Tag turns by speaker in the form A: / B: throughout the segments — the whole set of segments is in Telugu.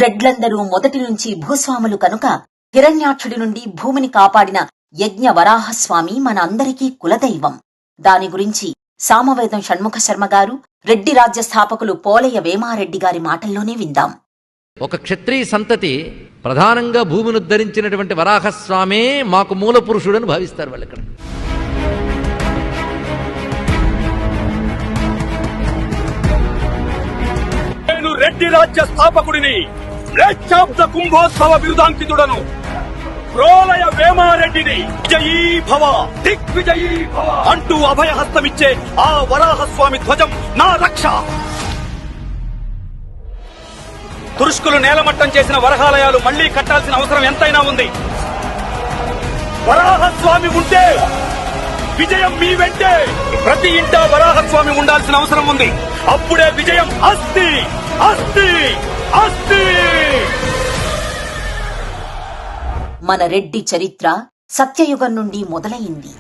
A: రెడ్లందరూ మొదటి నుంచి భూస్వాములు కనుక హిరణ్యాక్షుడి నుండి భూమిని కాపాడిన యజ్ఞ వరాహస్వామి మన అందరికీ కులదైవం. దాని గురించి సామవేదం షణ్ముఖ శర్మ గారు, రెడ్డి రాజ్య స్థాపకులు పోలయ్య వేమారెడ్డి గారి మాటల్లోనే విందాం.
B: ఒక క్షత్రియ సంతతి ప్రధానంగా భూమిని ఉద్ధరించినటువంటి వరాహస్వామే మాకు మూల పురుషుడని భావిస్తారు వాళ్ళు. ఇక్కడ
C: నేను రెడ్డి రాజ్య స్థాపకుడిని, రేచాబ్ద కుంభోత్సవ బిరుదాంకితుడను, ప్రోలయ వేమారెడ్డిని. జయీ భవ, దిగ్విజయీ భవ అంటూ అభయహస్తమిచ్చే ఆ వరాహస్వామి ధ్వజం నా రక్ష. తురుష్కులు నేలమట్టం చేసిన వరహాలయాలు మళ్లీ కట్టాల్సిన అవసరం ఎంతైనా ఉంది. వరాహస్వామి ఉంటే విజయం మీ వెంటే. ప్రతి ఇంటా వరాహస్వామి ఉండాల్సిన అవసరం ఉంది. అప్పుడే విజయం అస్తి అస్తి అస్తి.
A: మన రెడ్డి చరిత్ర సత్యయుగం నుండి మొదలైంది.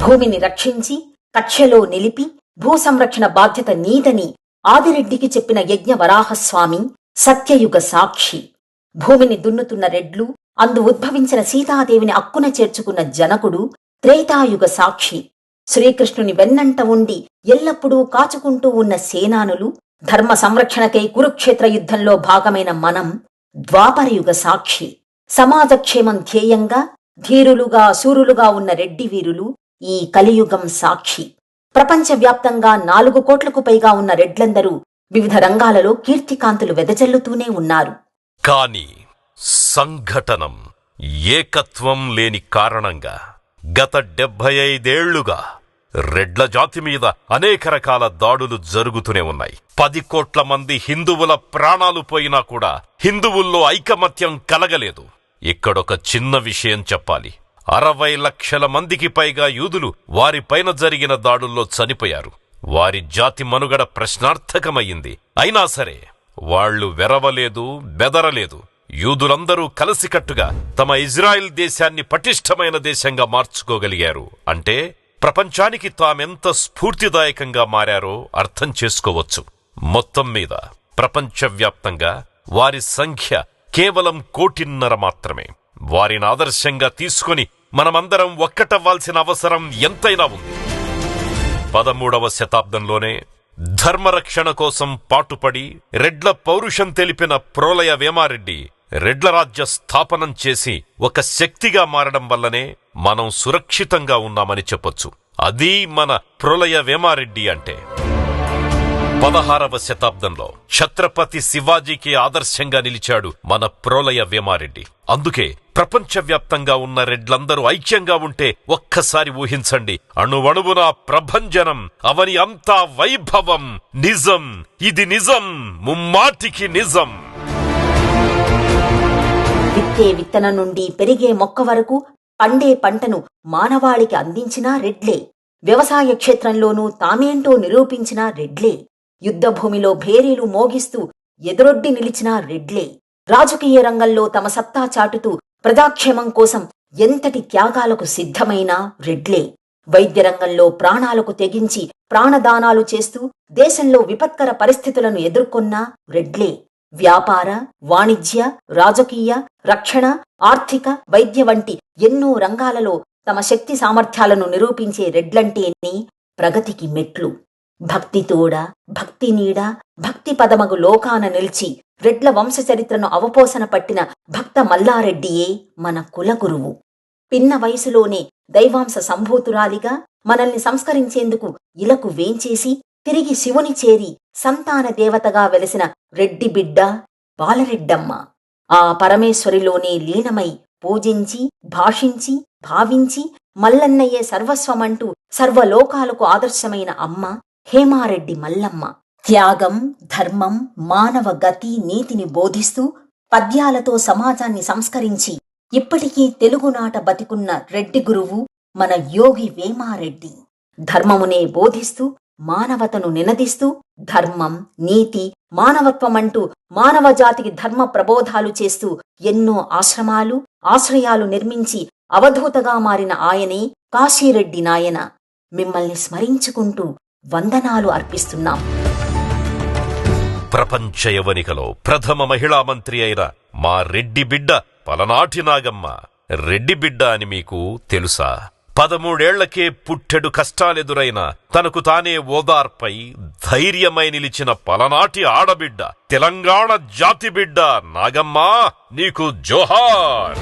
A: భూమిని రక్షించి కక్షలో నిలిపి భూ సంరక్షణ బాధ్యత నీదని ఆదిరెడ్డికి చెప్పిన యజ్ఞ వరాహస్వామి సత్యయుగ సాక్షి. భూమిని దున్నుతున్న రెడ్లు, అందు ఉద్భవించిన సీతాదేవిని అక్కున చేర్చుకున్న జనకుడు త్రేతాయుగ సాక్షి. శ్రీకృష్ణుని వెన్నంట ఉండి ఎల్లప్పుడూ కాచుకుంటూ ఉన్న సేనానులు, ధర్మ సంరక్షణకై కురుక్షేత్ర యుద్ధంలో భాగమైన మనం ద్వాపరయుగ సాక్షి. సమాజక్షేమం ధ్యేయంగా ధీరులుగా శూరులుగా ఉన్న రెడ్డి వీరులు ఈ కలియుగం సాక్షి. ప్రపంచవ్యాప్తంగా 4 కోట్లకు పైగా ఉన్న రెడ్లందరూ వివిధ రంగాలలో కీర్తికాంతులు వెదజల్లుతూనే ఉన్నారు.
D: కాని సంఘటనం, ఏకత్వం లేని కారణంగా గత 75 ఏళ్లుగా రెడ్ల జాతి మీద అనేక రకాల దాడులు జరుగుతూనే ఉన్నాయి. 10 కోట్ల మంది హిందువుల ప్రాణాలు పోయినా కూడా హిందువుల్లో ఐకమత్యం కలగలేదు. ఇక్కడొక చిన్న విషయం చెప్పాలి. 60 లక్షల మందికి పైగా యూదులు వారిపైన జరిగిన దాడుల్లో చనిపోయారు. వారి జాతి మనుగడ ప్రశ్నార్థకమయ్యింది. అయినా సరే వాళ్లు వెరవలేదు, బెదరలేదు. యూదులందరూ కలిసికట్టుగా తమ ఇజ్రాయెల్ దేశాన్ని పటిష్టమైన దేశంగా మార్చుకోగలిగారు. అంటే ప్రపంచానికి తామెంత స్ఫూర్తిదాయకంగా మారారో అర్థం చేసుకోవచ్చు. మొత్తం మీద ప్రపంచవ్యాప్తంగా వారి సంఖ్య కేవలం 1.5 కోటి మాత్రమే. వారిని ఆదర్శంగా తీసుకుని మనమందరం ఒక్కటవ్వాల్సిన అవసరం ఎంతైనా ఉంది. 13వ శతాబ్దంలోనే ధర్మరక్షణ కోసం పాటుపడి రెడ్ల పౌరుషం తెలిపిన ప్రోలయ వేమారెడ్డి రెడ్ల రాజ్య స్థాపనం చేసి ఒక శక్తిగా మారడం వల్లనే మనం సురక్షితంగా ఉన్నామని చెప్పొచ్చు. అది మన ప్రోలయ వేమారెడ్డి అంటే. 16వ శతాబ్దంలో ఛత్రపతి శివాజీకి ఆదర్శంగా నిలిచాడు మన ప్రోలయ వేమారెడ్డి. అందుకే ప్రపంచవ్యాప్తంగా ఉన్న రెడ్లందరూ ఐక్యంగా ఉంటే ఒక్కసారి ఊహించండి. అణువణువున ప్రభంజనం, అవని అంతా వైభవం. నిజం, ఇది నిజం, ముమ్మాటికి నిజం.
A: విత్తే విత్తనం నుండి పెరిగే మొక్క వరకు పండే పంటను మానవాళికి అందించినా రెడ్లే. వ్యవసాయ క్షేత్రంలోనూ తామేంటో నిరూపించినా రెడ్లే. యుద్ధభూమిలో భేరీలు మోగిస్తూ ఎదురొడ్డి నిలిచినా రెడ్లే. రాజకీయ రంగంలో తమ సత్తా చాటుతూ ప్రజాక్షేమం కోసం ఎంతటి త్యాగాలకు సిద్ధమైనా రెడ్లే. వైద్య రంగంలో ప్రాణాలకు తెగించి ప్రాణదానాలు చేస్తూ దేశంలో విపత్కర పరిస్థితులను ఎదుర్కొన్నా రెడ్లే. వ్యాపార, వాణిజ్య, రాజకీయ, రక్షణ, ఆర్థిక, వైద్య వంటి ఎన్నో రంగాలలో తమ శక్తి సామర్థ్యాలను నిరూపించే రెడ్లంటేనే ప్రగతికి మెట్లు. భక్తి తోడ, భక్తి నీడ, భక్తి పదమగు లోకాన నిలిచి రెడ్ల వంశచరిత్రను అవపోసన పట్టిన భక్త మల్లారెడ్డియే మన కులగురువు. పిన్న వయసులోనే దైవాంశ సంభూతురాలిగా మనల్ని సంస్కరించేందుకు ఇలకు వేంచేసి తిరిగి శివుని చేరి సంతాన దేవతగా వెలిసిన రెడ్డి బిడ్డ బాలరెడ్డమ్మ. ఆ పరమేశ్వరిలోనే లీనమై పూజించి, భాషించి, భావించి మల్లన్నయ్యే సర్వస్వమంటూ సర్వలోకాలకు ఆదర్శమైన అమ్మ హేమారెడ్డి మల్లమ్మ. త్యాగం, ధర్మం, మానవ గతి, నీతిని బోధిస్తూ పద్యాలతో సమాజాన్ని సంస్కరించి ఇప్పటికీ తెలుగునాట బతికున్న రెడ్డి గురువు మన యోగి వేమారెడ్డి. ధర్మమునే బోధిస్తూ మానవతను నినదిస్తూ ధర్మం, నీతి, మానవత్వమంటూ మానవ జాతికి ధర్మ ప్రబోధాలు చేస్తూ ఎన్నో ఆశ్రమాలు, ఆశ్రయాలు నిర్మించి అవధూతగా మారిన ఆయనే కాశీరెడ్డి నాయన. మిమ్మల్ని స్మరించుకుంటూ వందనాలు అర్పిస్తున్నాం.
D: ప్రపంచ యవనికలో ప్రథమ మహిళా మంత్రి అయిన మా రెడ్డి బిడ్డ పలనాటి నాగమ్మ రెడ్డి బిడ్డ అని మీకు తెలుసా? 13 ఏళ్లకే పుట్టెడు కష్టాలెదురైన తనకు తానే ఓదార్పై ధైర్యమై నిలిచిన పలనాటి ఆడబిడ్డ, తెలంగాణ జాతి బిడ్డ నాగమ్మ, నీకు జోహార్.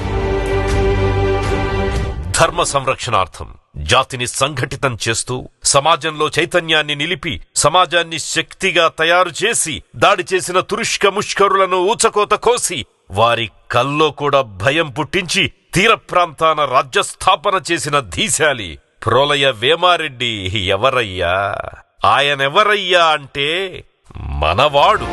D: ధర్మ సంరక్షణార్థం జాతిని సంఘటితం చేస్తూ సమాజంలో చైతన్యాన్ని నిలిపి సమాజాన్ని శక్తిగా తయారు చేసి దాడి చేసిన తురుష్క ముష్కరులను ఊచకోత కోసి వారి కల్లో కూడా భయం పుట్టించి తీర ప్రాంతాన రాజ్యస్థాపన చేసిన ధీశాలి ప్రోలయ వేమారెడ్డి ఎవరయ్యా? ఆయనెవరయ్యా అంటే మనవాడు.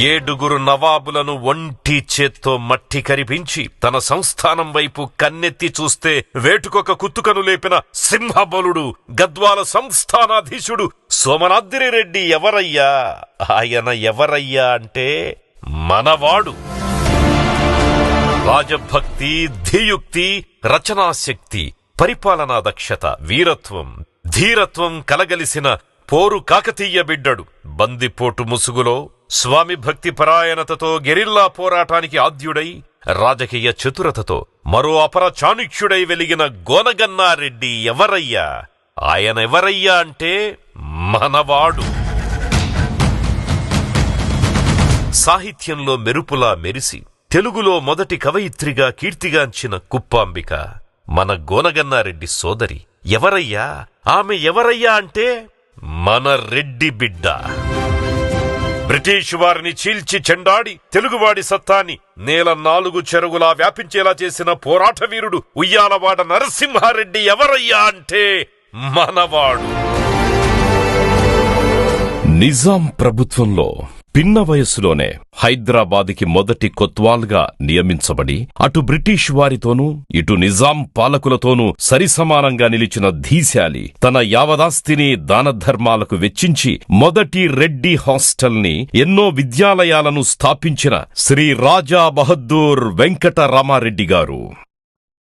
D: 7 నవాబులను ఒంటి చేత్తో మట్టి కరిపించి తన సంస్థానం వైపు కన్నెత్తి చూస్తే వేటుకొక కుత్తుకను లేపిన సింహబలుడు గద్వాల సంస్థానాధీశుడు సోమనాద్రి రెడ్డి ఎవరయ్యా? ఆయన ఎవరయ్యా అంటే మనవాడు. రాజభక్తి, ధీయుక్తి, రచనాశక్తి, పరిపాలనా దక్షత, వీరత్వం, ధీరత్వం కలగలిసిన పోరు కాకతీయ బిడ్డడు. బందిపోటు ముసుగులో స్వామి భక్తి పరాయణతతో గెరిల్లా పోరాటానికి ఆద్యుడై రాజకీయ చతురతతో మరో అపర చాణుక్యుడై వెలిగిన గోనగన్నారెడ్డి ఎవరయ్యా? ఆయనెవరయ్యా అంటే మనవాడు. సాహిత్యంలో మెరుపులా మెరిసి తెలుగులో మొదటి కవయిత్రిగా కీర్తిగాంచిన కుప్పాంబిక మన గోనగన్నారెడ్డి సోదరి ఎవరయ్యా? ఆమె ఎవరయ్యా అంటే మన రెడ్డి బిడ్డ. బ్రిటిష్ వారిని చీల్చి చెండాడి తెలుగువాడి సత్తాన్ని నేల 4 చెరుగులా వ్యాపించేలా చేసిన పోరాట వీరుడు ఉయ్యాలవాడ నరసింహారెడ్డి ఎవరయ్యా అంటే మనవాడు.
E: నిజాం ప్రభుత్వంలో పిన్న వయస్సులోనే హైదరాబాద్కి మొదటి కొత్వాల్గా నియమించబడి అటు బ్రిటిష్ వారితోనూ ఇటు నిజాం పాలకులతోనూ సరిసమానంగా నిలిచిన ధీశాలి తన యావదాస్తిని దానధర్మాలకు వెచ్చించి మొదటి రెడ్డి హాస్టల్ని, ఎన్నో విద్యాలయాలను స్థాపించిన శ్రీ రాజా బహద్దూర్ వెంకట రామారెడ్డి గారు.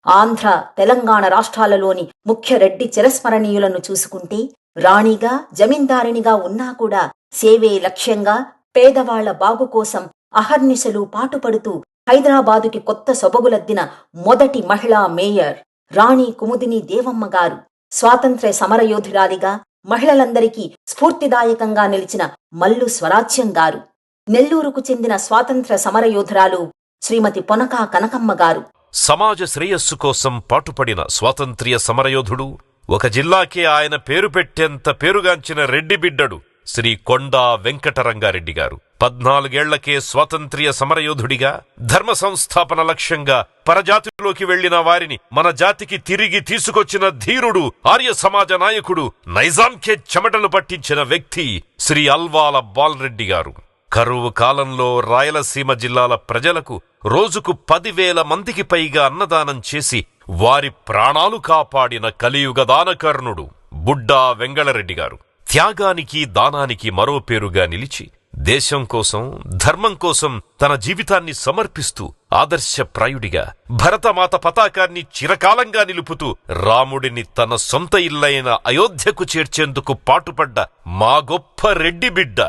A: ఆంధ్ర, తెలంగాణ రాష్ట్రాలలోని ముఖ్య రెడ్డి చిరస్మరణీయులను చూసుకుంటే రాణిగా, జమీందారినిగా ఉన్నా కూడా సేవే లక్ష్యంగా పేదవాళ్ల బాగు కోసం అహర్నిశలు పాటుపడుతూ హైదరాబాదుకి కొత్త సొబగులద్దిన మొదటి మహిళా మేయర్ రాణి కుముదిని దేవమ్మ గారు. స్వాతంత్ర్య సమరయోధురాలిగా మహిళలందరికీ స్ఫూర్తిదాయకంగా నిలిచిన మల్లు స్వరాజ్యం గారు. నెల్లూరుకు చెందిన స్వాతంత్ర్య సమరయోధురాలు శ్రీమతి పొనకా కనకమ్మ గారు.
D: సమాజ శ్రేయస్సు కోసం పాటుపడిన స్వాతంత్ర్య సమరయోధుడు, ఒక జిల్లాకే ఆయన పేరు పెట్టేంత పేరుగాంచిన రెడ్డి బిడ్డడు శ్రీ కొండా వెంకటరంగారెడ్డి గారు. 14 ఏళ్లకే స్వాతంత్ర్య సమరయోధుడిగా, ధర్మ సంస్థాపన లక్ష్యంగా పరజాతిలోకి వెళ్లిన వారిని మన జాతికి తిరిగి తీసుకొచ్చిన ధీరుడు, ఆర్య సమాజ నాయకుడు, నైజాంకే చెమటలు పట్టించిన వ్యక్తి శ్రీ అల్వాల బాలరెడ్డి గారు. కరువు కాలంలో రాయలసీమ జిల్లాల ప్రజలకు రోజుకు 10,000 మందికి పైగా అన్నదానం చేసి వారి ప్రాణాలు కాపాడిన కలియుగ దానకర్ణుడు బుడ్డా వెంగళరెడ్డి గారు. త్యాగానికి, దానానికి మరో పేరుగా నిలిచి దేశం కోసం, ధర్మం కోసం తన జీవితాన్ని సమర్పిస్తూ ఆదర్శప్రాయుడిగా భరతమాత పతాకాన్ని చిరకాలంగా నిలుపుతూ రాముడిని తన సొంత ఇల్లైన అయోధ్యకు చేర్చేందుకు పాటుపడ్డ మా గొప్ప రెడ్డి బిడ్డ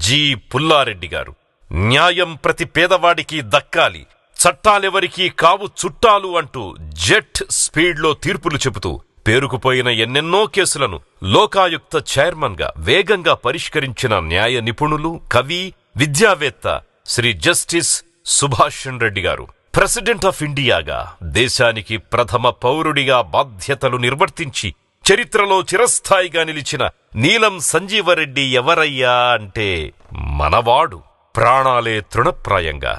D: జి పుల్లారెడ్డి గారు. న్యాయం ప్రతి పేదవాడికి దక్కాలి, చట్టాలెవరికీ కావు చుట్టాలు అంటూ జెట్ స్పీడ్లో తీర్పులు చెబుతూ పేరుకుపోయిన ఎన్నెన్నో కేసులను లోకాయుక్త చైర్మన్ గా వేగంగా పరిష్కరించిన న్యాయ నిపుణులు, కవి, విద్యావేత్త శ్రీ జస్టిస్ సుభాషణ్ రెడ్డి గారు. ప్రెసిడెంట్ ఆఫ్ ఇండియాగా దేశానికి ప్రథమ పౌరుడిగా బాధ్యతలు నిర్వర్తించి చరిత్రలో చిరస్థాయిగా నిలిచిన నీలం సంజీవరెడ్డి ఎవరయ్యా అంటే మనవాడు. ప్రాణాలే తృణప్రాయంగా,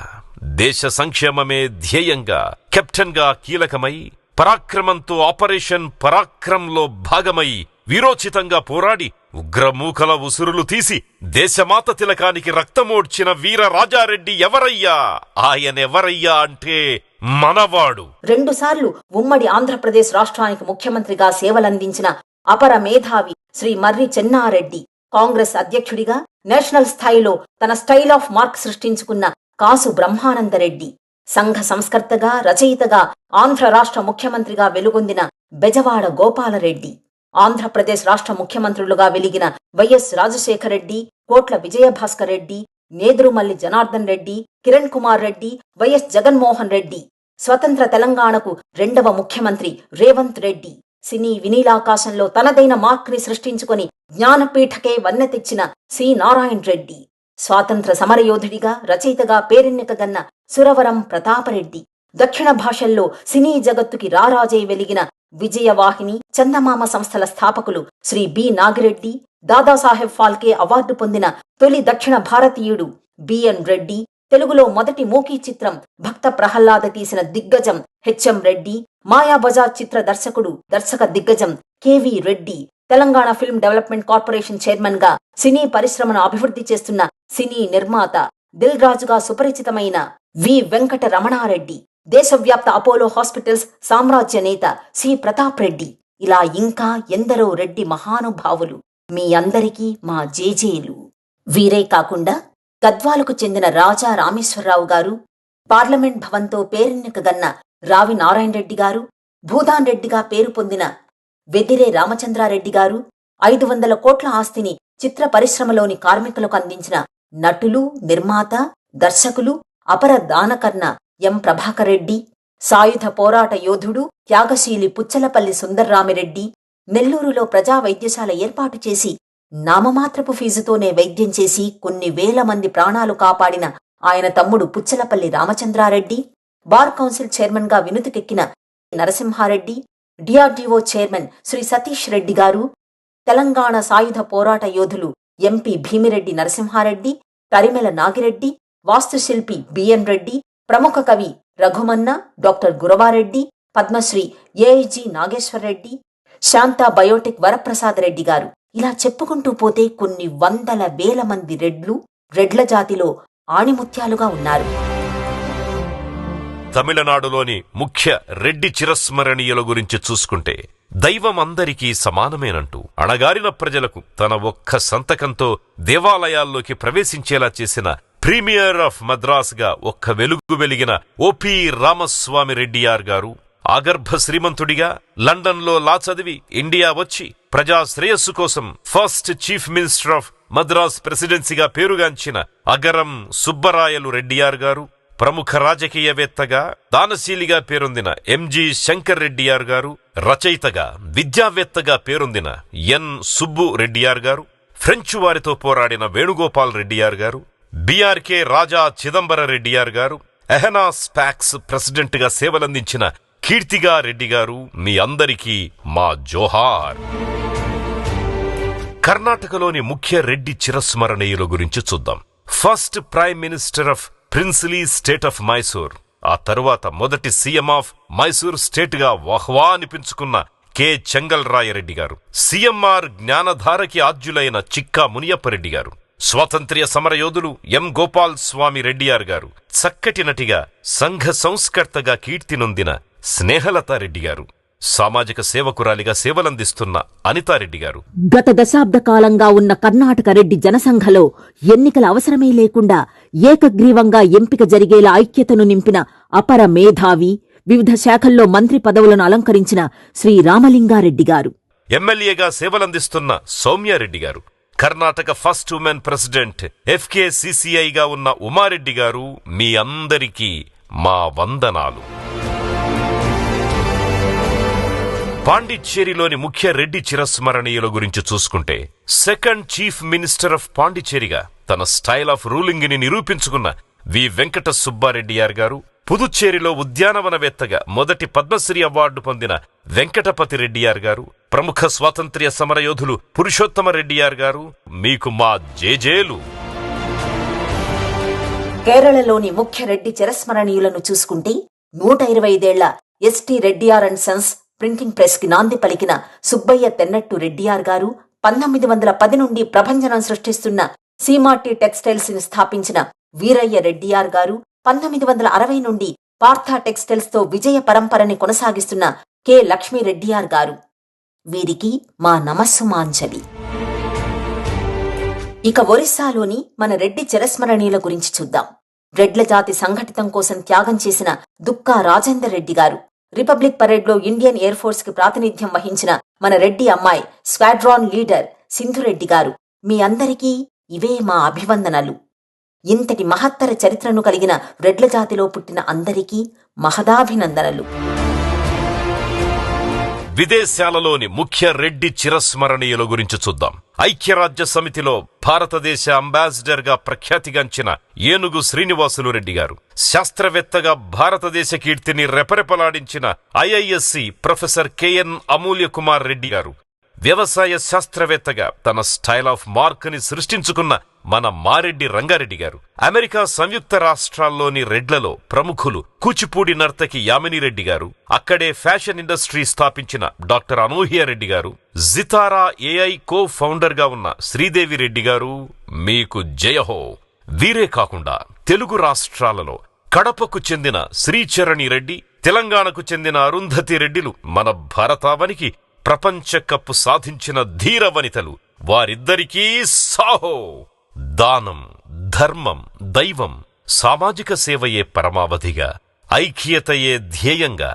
D: దేశ సంక్షేమమే ధ్యేయంగా కెప్టెన్ గా కీలకమై పరాక్రమంతో ఆపరేషన్ పరాక్రమంలో భాగమై వీరోచితంగా పోరాడి ఉగ్రమూకల ఉసురులు తీసి దేశమాత తిలకానికి రక్తమోడ్చిన వీర రాజారెడ్డి ఎవరయ్యా? ఆయనెవరయ్యా అంటే మనవాడు.
A: 2 సార్లు ఉమ్మడి ఆంధ్రప్రదేశ్ రాష్ట్రానికి ముఖ్యమంత్రిగా సేవలందించిన అపర మేధావి శ్రీ మర్రి చెన్నారెడ్డి. కాంగ్రెస్ అధ్యక్షుడిగా నేషనల్ స్థాయిలో తన స్టైల్ ఆఫ్ మార్క్ సృష్టించుకున్న కాసు బ్రహ్మానందరెడ్డి. సంఘ సంస్కర్తగా, రచయితగా ఆంధ్ర రాష్ట్ర ముఖ్యమంత్రిగా వెలుగొందిన బెజవాడ గోపాలరెడ్డి. ఆంధ్రప్రదేశ్ రాష్ట్ర ముఖ్యమంత్రులుగా వెలిగిన వైఎస్ రాజశేఖర రెడ్డి, కోట్ల విజయభాస్కర్ రెడ్డి, నేదురుమల్లి జనార్దన్ రెడ్డి, కిరణ్ కుమార్ రెడ్డి, వైఎస్ జగన్మోహన్ రెడ్డి, స్వతంత్ర తెలంగాణకు 2వ ముఖ్యమంత్రి రేవంత్ రెడ్డి, సినీ వినీలాకాశంలో తనదైన మార్క్ని సృష్టించుకొని జ్ఞానపీఠకే వన్నె తెచ్చిన సి నారాయణ రెడ్డి, స్వాతంత్ర సమరయోధుడిగా రచయితగా పేరెన్నికగన్న సురవరం ప్రతాపరెడ్డి, దక్షిణ భాషల్లో సినీ జగత్తుకి రారాజై వెలిగిన విజయవాహిని, చందమామ సంస్థల స్థాపకులు శ్రీ బి నాగిరెడ్డి, దాదాసాహెబ్ ఫాల్కే అవార్డు పొందిన తొలి దక్షిణ భారతీయుడు బిఎన్ రెడ్డి, తెలుగులో మొదటి మూకీ చిత్రం భక్త ప్రహ్లాద తీసిన దిగ్గజం హెచ్ఎం రెడ్డి, మాయాబజార్ చిత్ర దర్శక దిగ్గజం KV Reddy, Telangana film development corporation chairman గా సినీ పరిశ్రమను అభివృద్ధి చేస్తున్న సినీ నిర్మాత దిల్ రాజుగా సుపరిచితమైన వి వెంకట రమణారెడ్డి, దేశవ్యాప్త అపోలో హాస్పిటల్స్ సామ్రాజ్య నేత సి ప్రతాప్ రెడ్డి, ఇలా ఇంకా ఎందరో రెడ్డి మహానుభావులు. మీ అందరికీ మా జేజేలు. వీరే కాకుండా గద్వాలకు చెందిన రాజా రామేశ్వరరావు గారు, పార్లమెంట్ భవన్తో పేరెన్నికగన్న రావి నారాయణ రెడ్డి గారు, భూదాన్ రెడ్డిగా పేరు పొందిన వెదిరే రామచంద్రారెడ్డి గారు, 500 కోట్ల ఆస్తిని చిత్ర పరిశ్రమలోని కార్మికులకు అందించిన నటులు, నిర్మాత, దర్శకులు, అపర దానకర్ణ ఎం ప్రభాకర్ రెడ్డి, సాయుధ పోరాట యోధుడు త్యాగశీలి పుచ్చలపల్లి సుందర్రామిరెడ్డి, నెల్లూరులో ప్రజా వైద్యశాల ఏర్పాటు చేసి నామమాత్రపు ఫీజుతోనే వైద్యం చేసి కొన్ని వేల మంది ప్రాణాలు కాపాడిన ఆయన తమ్ముడు Puchalapalli Ramachandra Reddy, bar council chairman గా వినుతికెక్కిన నరసింహారెడ్డి, డిఆర్డీఓ చైర్మన్ శ్రీ సతీష్ రెడ్డి గారు, తెలంగాణ సాయుధ పోరాట యోధులు ఎంపీ భీమిరెడ్డి నరసింహారెడ్డి, తరిమెల నాగిరెడ్డి, వాస్తుశిల్పి బిఎన్ రెడ్డి, ప్రముఖ కవి Raghumanna, doctor Gurava Reddy, Padma Shri AIG Nageshwara Reddy, Shantha biotech Varaprasad Reddy గారు, ఇలా చెప్పుకుంటూ పోతే కొన్ని వందల వేల మంది రెడ్ల జాతిలో ఆణిముత్యాలుగా ఉన్నారు.
D: తమిళనాడులోని ముఖ్య రెడ్డి చిరస్మరణీయుల గురించి చూసుకుంటే దైవం అందరికీ సమానమేనంటూ అణగారిన ప్రజలకు తన ఒక్క సంతకంతో దేవాలయాల్లోకి ప్రవేశించేలా చేసిన ప్రీమియర్ ఆఫ్ మద్రాస్ గా ఒక్క వెలుగు వెలిగిన ఓపి రామస్వామి రెడ్డియార్ గారు, ఆగర్భ శ్రీమంతుడిగా లండన్లో లా చదివి ఇండియా వచ్చి ప్రజా శ్రేయస్సు కోసం first chief minister of Madras ప్రెసిడెన్సీగా పేరుగాంచిన అగరం సుబ్బరాయలు రెడ్డియార్ గారు, ప్రముఖ రాజకీయవేత్తగా దానశీలిగా పేరొందిన ఎంజి శంకర్ రెడ్డియార్ గారు, రచయితగా విద్యావేత్తగా పేరొందిన ఎన్ సుబ్బు రెడ్డియార్ గారు, ఫ్రెంచ్ వారితో పోరాడిన వేణుగోపాల్ రెడ్డియార్ గారు, బిఆర్కే రాజా చిదంబర రెడ్డియార్ గారు, ఎహనా స్పాక్స్ ప్రెసిడెంట్ గా సేవలందించిన కీర్తిగా రెడ్డి గారు, మీ అందరికీ మా జోహార్. కర్ణాటకలోని ముఖ్య రెడ్డి చిరస్మరణీయుల గురించి చూద్దాం. First prime minister of princely state of Mysore, ఆ తరువాత మొదటి సీఎం ఆఫ్ మైసూర్ స్టేట్ గా వహ్వా అనిపించుకున్న కె చెంగల్ రాయరెడ్డి గారు, సీఎంఆర్ జ్ఞానధారకి ఆద్యులైన చిక్కా మునియప్పరెడ్డి గారు, స్వాతంత్ర్య సమరయోధులు ఎం గోపాల్ స్వామి రెడ్డియార్ గారు, చక్కటి నటిగా సంఘ సంస్కర్తగా కీర్తి నొందిన స్నేహలతారెడ్డి గారు, సామాజిక సేవకురాలిగా సేవలందిస్తున్న అనితారెడ్డి గారు.
A: గత దశాబ్ద కాలంగా ఉన్న కర్ణాటక రెడ్డి జనసంఘలో ఎన్నికల అవసరమే లేకుండా ఏకగ్రీవంగా ఎంపిక జరిగేలా ఐక్యతను నింపిన అపర మేధావి, వివిధ శాఖల్లో మంత్రి పదవులను అలంకరించిన శ్రీ రామలింగారెడ్డి గారు,
D: ఎమ్మెల్యేగా సేవలందిస్తున్న సౌమ్యారెడ్డి గారు, కర్ణాటక ఫస్ట్ ఉమెన్ ప్రెసిడెంట్ ఎఫ్కేసిసిఐగా ఉన్న ఉమారెడ్డి గారు, మీ అందరికీ మా వందనాలు. పాండిచ్చేరిలోని ముఖ్య రెడ్డి చిరస్మరణీయుల గురించి చూసుకుంటే సెకండ్ చీఫ్ మినిస్టర్ ఆఫ్ పాండిచ్చేరిగా తన స్టైల్ ఆఫ్ రూలింగ్ ని నిరూపించుకున్న వి వెంకట సుబ్బారెడ్డియార్ గారు, పుదుచ్చేరిలో ఉద్యానవనవేత్తగా మొదటి పద్మశ్రీ అవార్డు పొందిన వెంకటపతి రెడ్డియార్ గారు, ప్రముఖ స్వాతంత్ర్య సమరయోధులు పురుషోత్తమ రెడ్డియార్ గారు, మీకు మా జేజేలు.
A: కేరళలోని ముఖ్య రెడ్డి చిరస్మరణీయులను చూసుకుంటే 125 ST Reddiar and sons printing press కి నాంది పలికిన సుబ్బయ్య తెన్నట్టు రెడ్డియార్ గారు, 1910 నుండి ప్రభంజనం సృష్టిస్తున్న సీమాటి టెక్స్టైల్స్ ని స్థాపించిన వీరయ్య రెడ్డియార్ గారు, 1960 నుండి పార్థా టెక్స్టైల్స్ తో విజయ పరంపరని కొనసాగిస్తున్న కె లక్ష్మీ రెడ్డియార్ గారు. వీరికి మా నమస్సుమాంజలి. ఇక ఒరిస్సాలోని మన రెడ్డి చిరస్మరణీయుల గురించి చూద్దాం. రెడ్ల జాతి సంఘటితం కోసం త్యాగం చేసిన దుక్కా రాజేందర్ రెడ్డి గారు, రిపబ్లిక్ పరేడ్లో ఇండియన్ ఎయిర్ ఫోర్స్ కి ప్రాతినిధ్యం వహించిన మన రెడ్డి అమ్మాయి స్క్వాడ్రాన్ లీడర్ సింధురెడ్డి గారు, మీ అందరికీ ఇవే మా అభివందనలు. ఇంతటి మహత్తర చరిత్రను కలిగిన రెడ్ల జాతిలో పుట్టిన అందరికీ మహదాభినందనలు.
D: విదేశాలలోని ముఖ్య రెడ్డి చిరస్మరణీయుల గురించి చూద్దాం. ఐక్యరాజ్య సమితిలో భారతదేశ అంబాసిడర్ గా ప్రఖ్యాతిగాంచిన ఏనుగు శ్రీనివాసులు రెడ్డి గారు, శాస్త్రవేత్తగా భారతదేశ కీర్తిని రెపరెపలాడించిన ఐఐఎస్సి ప్రొఫెసర్ కెఎన్ అమూల్య కుమార్ రెడ్డి గారు, వ్యవసాయ శాస్త్రవేత్తగా తన స్టైల్ ఆఫ్ మార్క్ ని సృష్టించుకున్న మన మారెడ్డి రంగారెడ్డి గారు, అమెరికా సంయుక్త రాష్ట్రాల్లోని రెడ్లలో ప్రముఖులు కూచిపూడి నర్తకి యామిని రెడ్డి గారు, అక్కడే ఫ్యాషన్ ఇండస్ట్రీ స్థాపించిన డాక్టర్ అనూహ్య రెడ్డి గారు, జితారా ఏఐ కో ఫౌండర్ గా ఉన్న శ్రీదేవి రెడ్డి గారు, మీకు జయహో. వీరే కాకుండా తెలుగు రాష్ట్రాలలో కడపకు చెందిన శ్రీచరణి రెడ్డి, తెలంగాణకు చెందిన అరుంధతి రెడ్డిలు మన భారతావనికి ప్రపంచ కప్ సాధించిన ధీర వనితలు. వారిద్దరికీ సాహో. దానం, ధర్మం, దైవం, సామాజిక సేవయే పరమావధిగా, ఐక్యతయే ధ్యేయంగా,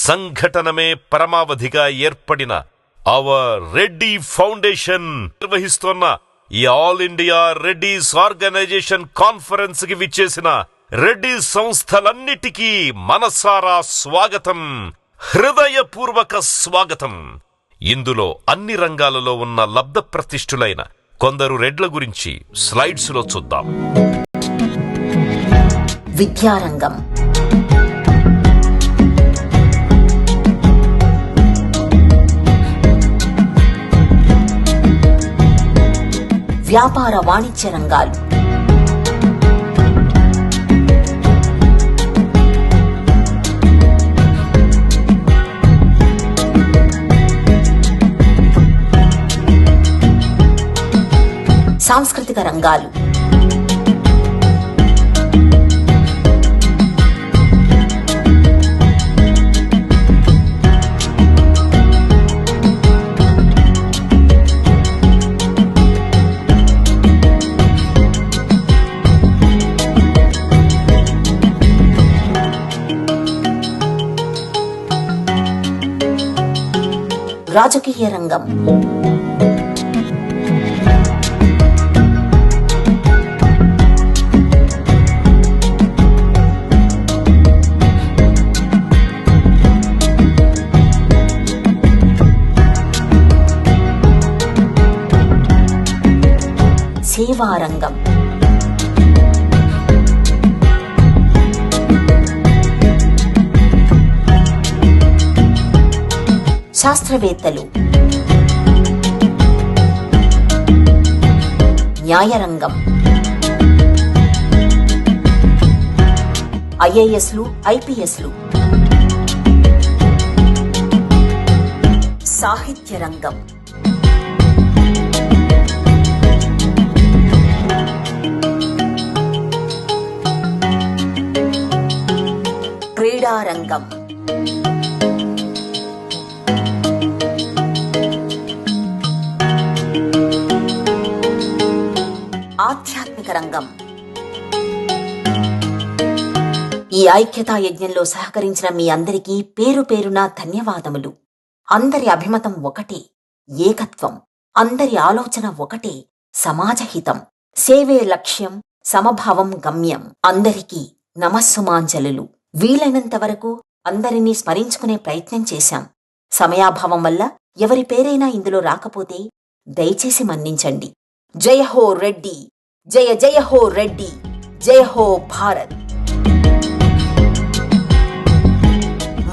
D: సంఘటనమే పరమావధిగా ఏర్పడిన అవర్ రెడ్డి ఫౌండేషన్ నిర్వహిస్తోన్న ఈ all India Reddys organisation conference కి విచ్చేసిన రెడ్డి సంస్థలన్నిటికీ మనసారా స్వాగతం, హృదయపూర్వక స్వాగతం. ఇందులో అన్ని రంగాలలో ఉన్న లబ్ధప్రతిష్ఠులైన కొందరు రెడ్ల గురించి స్లైడ్స్ లో చూద్దాం.
A: విద్యారంగం, వ్యాపార వాణిజ్య రంగాలు, సాంస్కృతిక రంగాలు, రాజకీయ రంగం, సేవారంగం, శాస్త్రవేత్తలు, న్యాయరంగం, ఐఏఎస్లు, ఐపీఎస్లు, సాహిత్య రంగం, క్రీడారంగం, ఆధ్యాత్మిక రంగం. ఈ ఐక్యతా యజ్ఞంలో సహకరించిన మీ అందరికీ పేరు పేరున ధన్యవాదములు. అందరి అభిమతం ఒకటే, ఏకత్వం. అందరి ఆలోచన ఒకటే, సమాజహితం. సేవే లక్ష్యం, సమభావం గమ్యం. అందరికీ నమస్సుమాంజలులు. వీలైనంత వరకు అందరినీ స్మరించుకునే ప్రయత్నం చేశాం. సమయాభావం వల్ల ఎవరి పేరైనా ఇందులో రాకపోతే దయచేసి మన్నించండి. జయ హో రెడ్డి, జయ జయ హో రెడ్డి, జయ హో భారత్.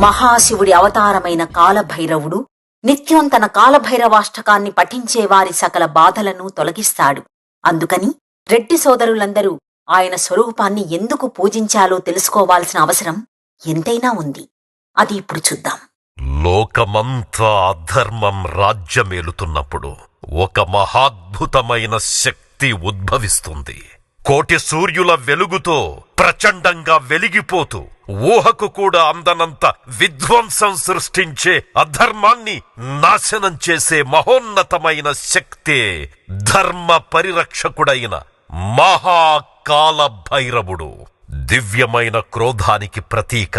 A: మహాశివుడి అవతారమైన కాలభైరవుడు నిత్యం తన కాలభైరవాష్టకాన్ని పఠించే వారి సకల బాధలను తొలగిస్తాడు. అందుకని రెడ్డి సోదరులందరూ ఆయన స్వరూపాన్ని ఎందుకు పూజించాలో తెలుసుకోవాల్సిన అవసరం ఎంతైనా ఉంది. అది ఇప్పుడు చూద్దాం.
D: లోకమంతా అధర్మం రాజ్యమేలుతున్నప్పుడు ఒక మహాద్భుతమైన శక్తి ఉద్భవిస్తుంది. కోటి సూర్యుల వెలుగుతో ప్రచండంగా వెలిగిపోతూ ఊహకు కూడా అందనంత విధ్వంసం సృష్టించే అధర్మాన్ని నాశనం చేసే మహోన్నతమైన శక్తే ధర్మ పరిరక్షకుడైన మహాకాల భైరవుడు. దివ్యమైన క్రోధానికి ప్రతీక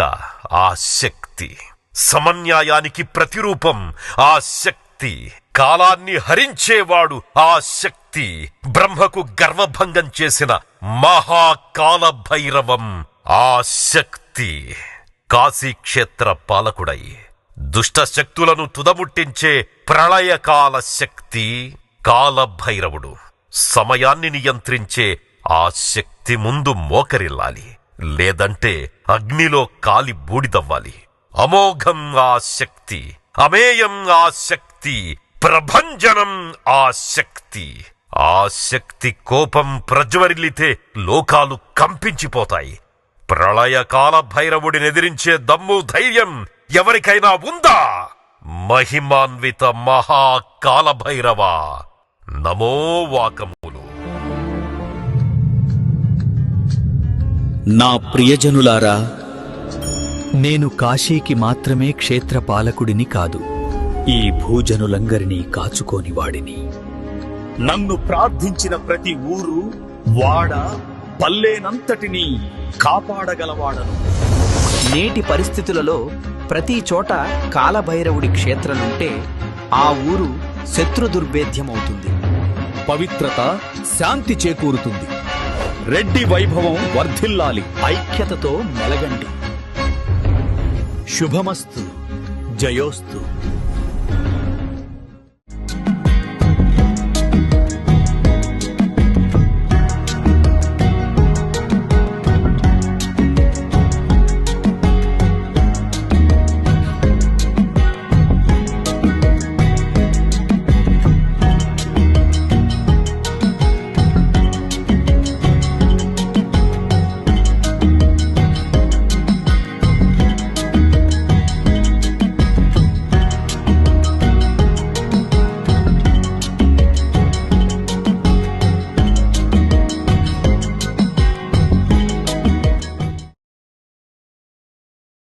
D: ఆ శక్తి. సమన్యాయానికి ప్రతిరూపం ఆ శక్తి. కాలాన్ని హరించేవాడు ఆ శక్తి. బ్రహ్మకు గర్వభంగం చేసిన మహాకాల భైరవం ఆ శక్తి. కాశీక్షేత్ర పాలకుడై దుష్ట శక్తులను తుదముట్టించే ప్రళయకాల శక్తి కాలభైరవుడు. సమయాన్ని నియంత్రించే ఆ శక్తి ముందు మోకరిల్లాలి, లేదంటే అగ్నిలో కాలి బూడిదవ్వాలి. అమోఘం ఆ శక్తి, అమేయం ఆ శక్తి, ప్రభంజనం ఆ శక్తి. ఆ శక్తి కోపం ప్రజ్వరిల్లితే లోకాలు కంపించిపోతాయి. ప్రళయకాల భైరవుడినెదిరించే దమ్ము ధైర్యం ఎవరికైనా ఉందా? మహిమాన్విత మహాకాలభైరవా నమో వాకములు.
F: నా ప్రియజనులారా, నేను కాశీకి మాత్రమే క్షేత్రపాలకుడిని కాదు, ఈ భూజనులందరినీ కాచుకోనివాడిని.
C: నన్ను ప్రార్థించిన ప్రతి ఊరు, వాడ, పల్లేనంతటినీ కాపాడగలవాడను.
G: నేటి పరిస్థితులలో ప్రతి చోట కాలభైరవుడి క్షేత్రాలుంటే ఆ ఊరు శత్రు దుర్భేద్యమవుతుంది.
F: పవిత్రత, శాంతి చేకూరుతుంది. రెడ్డి వైభవం వర్ధిల్లాలి.
G: ఐక్యతతో మెలగండి.
F: శుభమస్తు, జయోస్తు.